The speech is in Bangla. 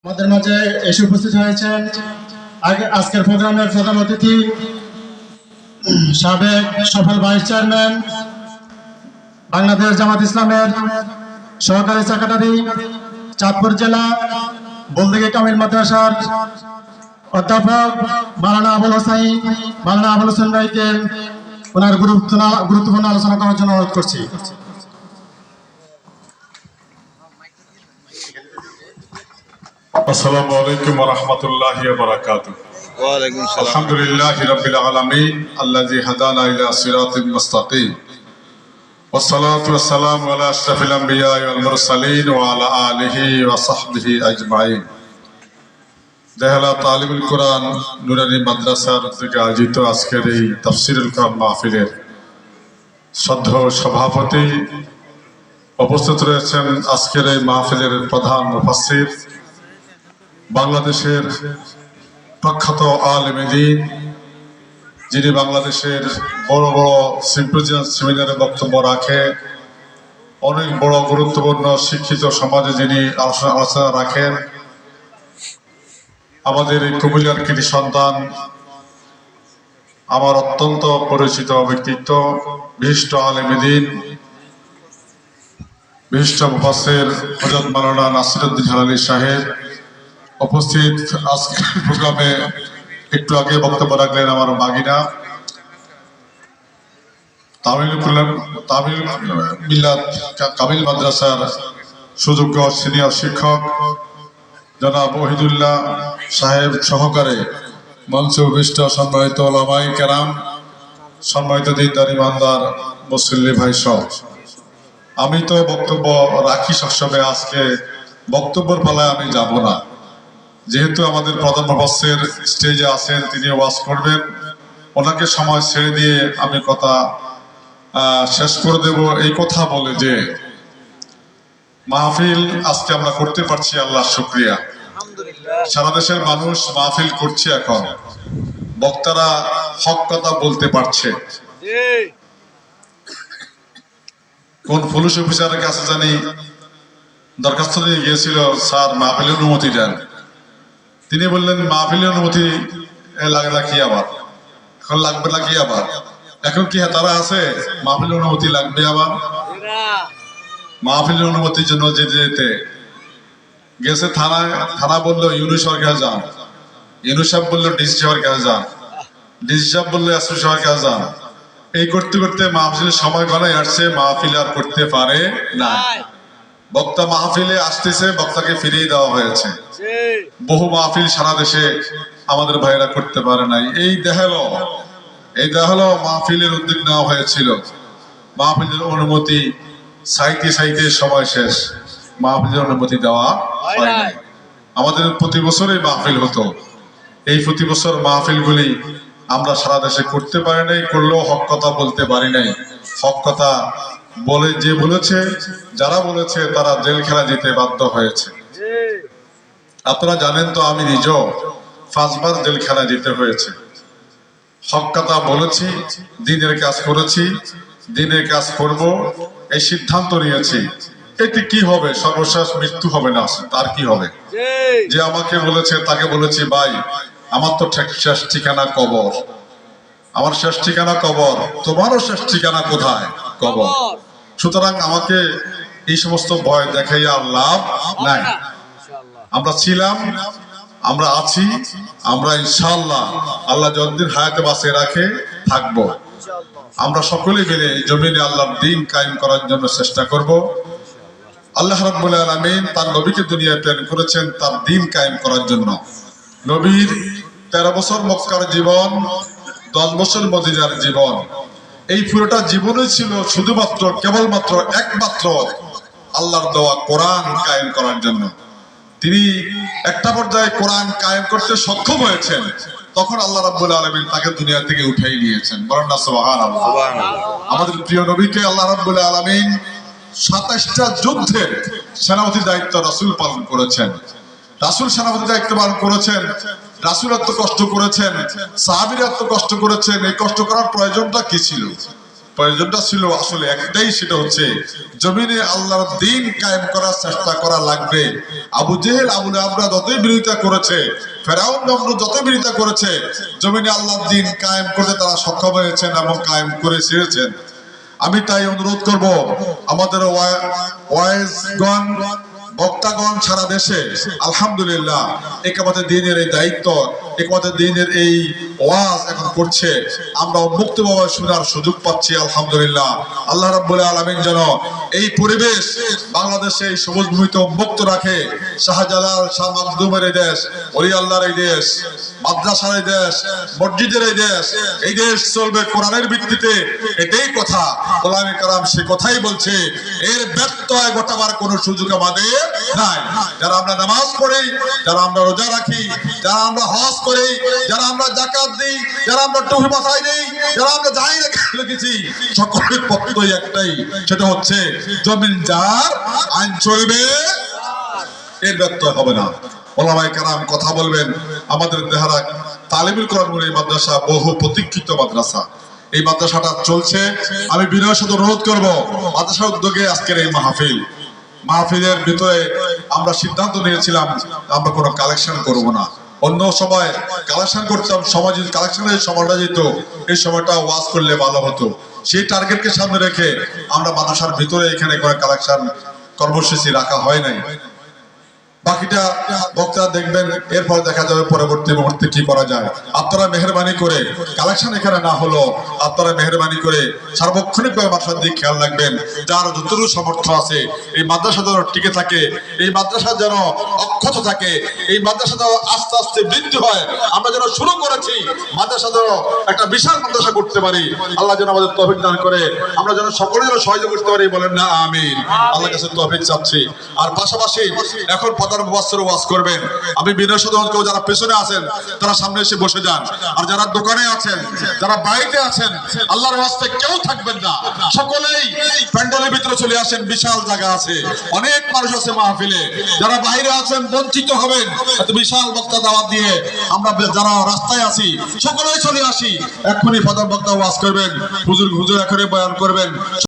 আমাদের মাঝে এসে উপস্থিত হয়েছেন আজকের প্রোগ্রামের প্রধান অতিথি সাবেক সফল ভাইস চেয়ারম্যান বাংলাদেশ জামাত ইসলামের সহকারী সেক্রেটারি চাঁদপুর জেলা বলদিঘি কামিল মাদ্রাসার অধ্যাপক মাওলানা আবুল হোসেন ভাইকে ওনার গুরুত্বপূর্ণ আলোচনা করার জন্য অনুরোধ করছি। আসসালামু আলাইকুম ওয়া রাহমাতুল্লাহি ওয়া বারাকাতুহু। ওয়া আলাইকুম আসসালাম। আলহামদুলিল্লাহি রাব্বিল আলামিন আল্লাযী হাদানা ইলা সিরাতিল মুস্তাকিম ওয়াসসালাতু ওয়াসসালামু আলা আশরাফিল আমবিয়া ওয়াল মুরসালিন ওয়া আলা আলিহি ওয়া সাহবিহি আজমাইন। দেহলা তালিবুল কোরআন নুরানি মাদ্রাসার থেকে আয়োজিত আজকের এই তাফসীরুল কোরআন মাহফিলের শ্রদ্ধেয় সভাপতি উপস্থিত রয়েছেন। আজকের এই মাহফিলের প্রধান মুফাসসির বাংলাদেশের প্রখ্যাত আলেমে দ্বীন, যিনি বাংলাদেশের বড় বড় সিম্পোজিয়াম সেমিনারে বক্তব্য রাখে, অনেক বড় গুরুত্বপূর্ণ শিক্ষিত সমাজে যিনি আলোচনা রাখেন, আমাদের এই কুমিল্লার কৃতি সন্তান, আমার অত্যন্ত পরিচিত ব্যক্তিত্ব, বিশিষ্ট আলেমে দ্বীন, বিশিষ্ট মুফাসসির হযরত মাওলানা নাসিরউদ্দিন হেলালী সাহেব উপস্থিত। আজকের প্রোগ্রামে একটু আগে বক্তব্য রাখলেন আমার বাগিনা তামিল মিল্লাত কামিল মাদ্রাসার সুযোগ্য সিনিয়র শিক্ষক জনাব ওহিদুল্লাহ সাহেব সহকারে মঞ্চে উপবিষ্ট সম্মানিত ওলামায়ে কেরাম, সম্মানিত দিনদার ইমানদার মুসল্লি ভাই সহ, আমি তো বক্তব্য রাখি সবসময়। আজকে বক্তব্যের পালায় আমি যাব না, যেহেতু আমাদের প্রধান মুফাসসির স্টেজে আছেন, তিনি ওয়াজ করবেন, ওনাকে সময় ছেড়ে দিয়ে আমি কথা শেষ করে দেব। এই কথা বলে যে মাহফিল আজকে আমরা করতে পারছি, আল্লাহর শুকরিয়া। সারা দেশের মানুষ মাহফিল করছে, এখন বক্তারা হক কথা বলতে পারছে। কোন পুলিশ অফিসারের কাছে জানি দরখাস্ত নিয়ে গিয়েছিল, স্যার মাহফিলের অনুমতি দেন। তিনি বললেন মাহফিলের অনুমতি লাগে না কি আবার, এখন লাগবে না কি আবার, এখন কি তারা আছে মাহফিলের অনুমতি লাগবে আবার? মাহফিলের অনুমতির জন্য যেতে যেতে গেছে থানায়, থানা বললো ইউনূস সাহেবের কাছে যান, ইউনূস সাহেব বললো ডিসি সাহেবের কাছে যান, ডিসি সাহেব বললো এসপি সাহেবের কাছে যান। এই করতে করতে মাহফিলের সময় গণায় আসছে, মাহফিল আর করতে পারে না। বক্তা মাহফিলে আসতেছে, বক্তাকে ফিরিয়ে দেওয়া হয়েছে। বহু মাহফিল সারা দেশে আমাদের ভাইয়েরা করতে পারে নাই। এই দেখালো মাহফিলের উদ্যোগ নেওয়া হয়েছিল, মাহফিলের অনুমতি চাইতে সময় শেষ, মাহফিলের অনুমতি দেওয়া হয় নাই। আমাদের প্রতি বছরই মাহফিল হতো, এই প্রতি বছর মাহফিলগুলি আমরা সারা দেশে করতে পারি নাই, করলেও হক কথা বলতে পারি নাই। হক কথা বলে যে বলেছে, যারা বলেছে তারা জেলখানা যেতে বাধ্য হয়েছে। আপনারা জানেন তো, আমি নিজেও 5 বার জেলখানা যেতে হয়েছে। হক কথা বলেছি, দিনের কাজ করেছি, দিনের কাজ করব, এই সিদ্ধান্ত নিয়েছি। এতে কি হবে? সর্বশেষ মৃত্যু হবে না, তার কি হবে? যে আমাকে বলেছে তাকে বলেছি, ভাই আমার তো শেষ ঠিকানা কবর, আমার শেষ ঠিকানা কবর, তোমারও শেষ ঠিকানা কোথায়? কবর। সুতরাং আমাকে এই সমস্ত ভয় দেখাইয়া লাভ নাই। আমরা ছিলাম, আমরা আছি, আমরা ইনশাআল্লাহ আল্লাহ যতদিন হায়াতে বাঁচিয়ে রাখে থাকবো। আমরা সকলে মিলে এই জমিনে আল্লাহর দ্বীন কায়েম করার জন্য চেষ্টা করব। আল্লাহ রাব্বুল আলামিন তার নবীকে দুনিয়ায় প্রেরণ করেছেন তার দ্বীন কায়েম করার জন্য। নবীর 13 বছর মক্কার জীবন, 10 বছর মদিনার জীবন, এই পুরোটা জীবনই ছিল শুধুমাত্র কেবলমাত্র একমাত্র আল্লাহর দেওয়া কোরআন কায়েম করার জন্য। তিনি একটা পর্যায়ে কোরআন কায়েম করতে সক্ষম হয়েছেন, তখন আল্লাহ রাব্বুল আলামিন তাকে দুনিয়া থেকে উঠাই নিয়েছেন। বলেন না সুবহানাল্লাহ। আমাদের প্রিয় নবীকে আল্লাহ রাব্বুল আলামিন 27টা যুদ্ধের সেনাপতি দায়িত্ব রাসূল পালন করেছেন। রাসূল সেনাপতি দায়িত্ব পালন করেছেন, রাসূল এত কষ্ট করেছেন, সাহাবীরা এত কষ্ট করেছেন। এই কষ্ট করার প্রয়োজনটা কি ছিল? প্রয়োজনটা ছিল আসলে একটাই, সেটা হচ্ছে জমিনে আল্লাহর দ্বীন কায়েম করার চেষ্টা করা লাগবে। আবু জেহেল আবু লাহাবরা যতই বিরোধিতা করেছে, ফেরাউন নমরুদ যতই বিরোধিতা করেছে, জমিনে আল্লাহর দ্বীন কায়েম করতে তারা সক্ষম হয়েছেন এবং কায়েম করে ছেড়েছেন। আমি তাই অনুরোধ করব আমাদের ওয়াইজগণ, বক্তাগণ সারা দেশে আলহামদুলিল্লাহ একামতে দ্বীনের এই দায়িত্ব, একামতে দ্বীনের এই ওয়াজ এখন করছে, আমরা মুক্তভাবে শোনার সুযোগ পাচ্ছি আলহামদুলিল্লাহ। আল্লাহ রাব্বুল আলামিন যেন এই পরিবেশ বাংলাদেশে এই সবুজ ভূমিতে মুক্ত রাখে। শাহজালাল শাহ মাকদুমের এই দেশ, ওলি আল্লাহর এই দেশ, মাদ্রাসার এই দেশ, মসজিদের এই দেশ চলবে কোরআনের ভিত্তিতে, এটাই কথা। ওলামে কারাম সে কথাই বলছে, এর ব্যত্যয় ঘটাবার কোনো সুযোগ আমাদের নাই। যারা আমরা নামাজ পড়ি, যারা আমরা রোজা রাখি, যারা আমরা হজ করি, যারা আমরা যাকাত দিই, যারা আমরা টুপি মাথায় দিই, যারা আমরা যাই রেখেছি, সকলের পক্ষই একটাই, সেটা হচ্ছে জমিন যার আইন চলবে, এর ব্যত্যয় হবে না। ওলামায়ে কেরাম কথা বলবেন। আমাদের দেহারা তালিমুল কোরআন এই মাদ্রাসা বহু প্রতীক্ষিত মাদ্রাসা, এই মাদ্রাসাটা চলছে। আমি বিনয়ের সাথে অনুরোধ করব, মাদ্রাসার উদ্যোগে আজকের এই মাহফিলের ভিতরে আমরা সিদ্ধান্ত নিয়েছিলাম আমরা কোনো কালেকশন করব না। অন্য সময় কালেকশন করতাম, সমাজ কালেকশনের সময়টা যেত, এই সময়টা ওয়াজ করলে ভালো হতো। সেই টার্গেটকে সামনে রেখে আমরা মাদ্রাসার ভিতরে এখানে কোনো কালেকশন কর্মসূচি রাখা হয় নাই। বাকিটা বক্তারা দেখবেন, এরপর দেখা যাবে পরবর্তী মুহূর্তে কি করা যায়। আপনারা মেহরবানি করে, কালেকশন এখানে না হলো, আপনারা মেহরবানি করে সার্বক্ষণিকভাবে মাদ্রাসার দিকে খেয়াল রাখবেন। যার যতটুকু সামর্থ্য আছে এই মাদ্রাসা যেন টিকে থাকে, এই মাদ্রাসা যেন অক্ষত থাকে, এই মাদ্রাসা যেন আস্তে আস্তে বৃদ্ধি হয়। আমরা যেন শুরু করেছি, মাদ্রাসা যেন একটা বিশাল মাদ্রাসা করতে পারি। আল্লাহ যেন আমাদের তৌফিক দান করে, আমরা যেন সকলে যেন সহযোগ করতে পারি। বলেন না আমিন। আল্লাহর কাছে তৌফিক চাচ্ছি। আর পাশাপাশি এখন মুফাসসির ওয়াজ করবেন। আমি বিনয় সাধারণ কেউ যারা পেছনে আছেন তারা সামনে এসে বসে যান, আর যারা দোকানে আছেন, যারা বাড়িতে আছেন, আল্লাহর ওয়াস্তে কেউ থাকবেন না, সকলেই প্যান্ডেলের ভিতরে চলে আসেন। বিশাল জায়গা আছে, অনেক মানুষ আছে মাহফিলে। যারা বাইরে আছেন বঞ্চিত হবেন, এত বিশাল বক্তা দাওয়াত দিয়ে আমরা যারা রাস্তায় আছি সকলেই চলে আসি। এক্ষুনি প্রধান বক্তা ওয়াজ করবেন, হুজুর এখনই বয়ান করবেন।